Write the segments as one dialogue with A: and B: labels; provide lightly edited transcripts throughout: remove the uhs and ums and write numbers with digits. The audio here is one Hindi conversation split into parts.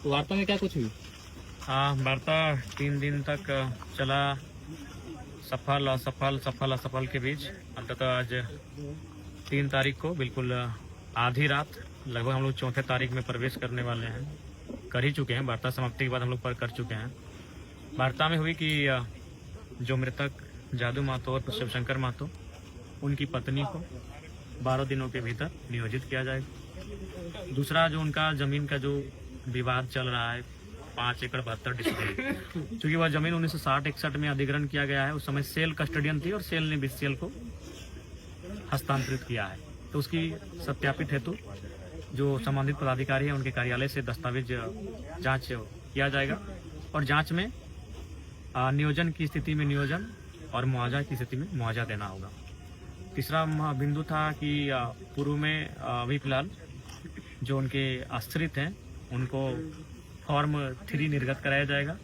A: तो वार्ता में क्या कुछ हुई?
B: वार्ता 3 दिन तक चला, सफल असफल सफल असफल के बीच अंततः आज 3 तारीख को बिल्कुल आधी रात लगभग हम लोग 4थे तारीख में प्रवेश करने वाले हैं, कर ही चुके हैं। वार्ता समाप्ति के बाद हम लोग पर कर चुके हैं। वार्ता में हुई कि जो मृतक जादू महतो और शिवशंकर महतो, उनकी पत्नी को 12 दिनों के भीतर नियोजित किया जाएगा। दूसरा, जो उनका जमीन का जो विवाद चल रहा है 5 एकड़ 72 डिसमिल, क्योंकि वह जमीन 1960-61 में अधिग्रहण किया गया है। उस समय सेल कस्टोडियन थी और सेल ने बीसीएल को हस्तांतरित किया है। तो उसकी सत्यापित हेतु जो संबंधित पदाधिकारी है उनके कार्यालय से दस्तावेज जांच किया जाएगा और जांच में नियोजन की स्थिति में नियोजन और मुआवजा की स्थिति में मुआवजा देना होगा। तीसरा बिंदु था कि पूर्व में अभी फिलहाल जो उनके आश्रित हैं उनको फॉर्म 3 निर्गत कराया जाएगा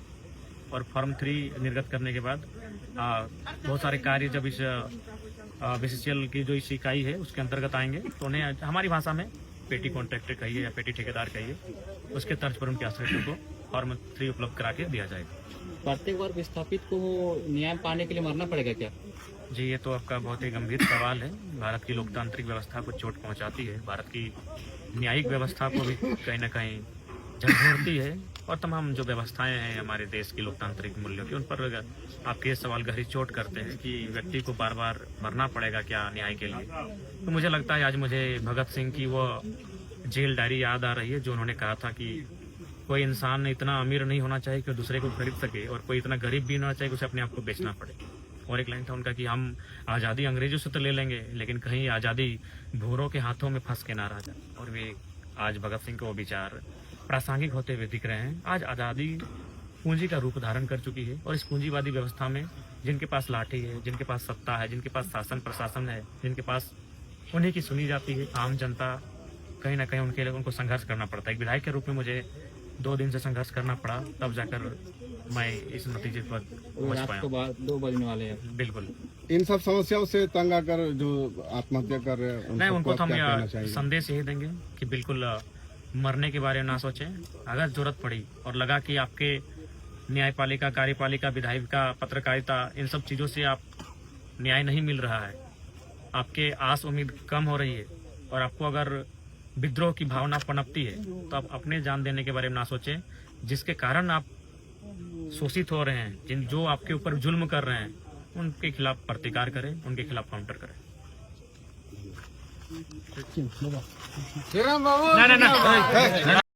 B: और फॉर्म 3 निर्गत करने के बाद बहुत सारे कार्य जब इस बीसीसीएल की जो इस इकाई है उसके अंतर्गत आएंगे तो उन्हें हमारी भाषा में पेटी कॉन्ट्रैक्टर कहिए या पेटी ठेकेदार कहिए, उसके तर्ज पर उनके आश्रितों को फॉर्म 3 उपलब्ध करा के दिया जाएगा।
A: प्रत्येक बार विस्थापित को न्याय पाने के लिए मरना पड़ेगा क्या?
B: जी, ये तो आपका बहुत ही गंभीर सवाल है। भारत की लोकतांत्रिक व्यवस्था को चोट पहुंचाती है, भारत की न्यायिक व्यवस्था को भी कहीं ना कहीं झकझोरती है और तमाम जो व्यवस्थाएं हैं हमारे देश की लोकतांत्रिक मूल्यों की, उन पर आपके सवाल गहरी चोट करते हैं कि व्यक्ति को बार बार मरना पड़ेगा क्या न्याय के लिए। तो मुझे लगता है आज मुझे भगत सिंह की वो जेल डायरी याद आ रही है जो उन्होंने कहा था कि कोई इंसान इतना अमीर नहीं होना चाहिए कि दूसरे को खरीद सके और कोई इतना गरीब भी नहीं होना चाहिए कि उसे अपने आप को बेचना पड़े। और एक लाइन था उनका कि हम आज़ादी अंग्रेजों से तो ले लेंगे लेकिन कहीं आज़ादी भूरों के हाथों में फंस के ना रह जाए। और वे आज भगत सिंह के वो विचार प्रासंगिक होते हुए दिख रहे हैं। आज आज़ादी पूंजी का रूप धारण कर चुकी है और इस पूंजीवादी व्यवस्था में जिनके पास लाठी है, जिनके पास सत्ता है, जिनके पास शासन प्रशासन है, जिनके पास उन्हीं की सुनी जाती है। आम जनता कहीं ना कहीं उनके लिए उनको संघर्ष करना पड़ता है। एक विधायक के रूप में मुझे 2 दिन से संघर्ष करना पड़ा, तब जाकर मैं इस नतीजे पर पहुंच पाया।
A: 2 बजने वाले हैं।
B: बिल्कुल,
C: इन सब समस्याओं से तंग आकर जो आत्महत्या कर रहे हैं
B: नहीं, उनको तो हम संदेश यही देंगे कि बिल्कुल मरने के बारे में ना सोचें। अगर जरूरत पड़ी और लगा कि आपके न्यायपालिका, कार्यपालिका, विधायिका, पत्रकारिता, इन सब चीज़ों से आप न्याय नहीं मिल रहा है, आपके आस उम्मीद कम हो रही है और आपको अगर विद्रोह की भावना पनपती है तो आप अपने जान देने के बारे में ना सोचें। जिसके कारण आप शोषित हो रहे हैं, जो आपके ऊपर जुल्म कर रहे हैं, उनके खिलाफ प्रतिकार करें, उनके खिलाफ काउंटर करें।
C: नहीं।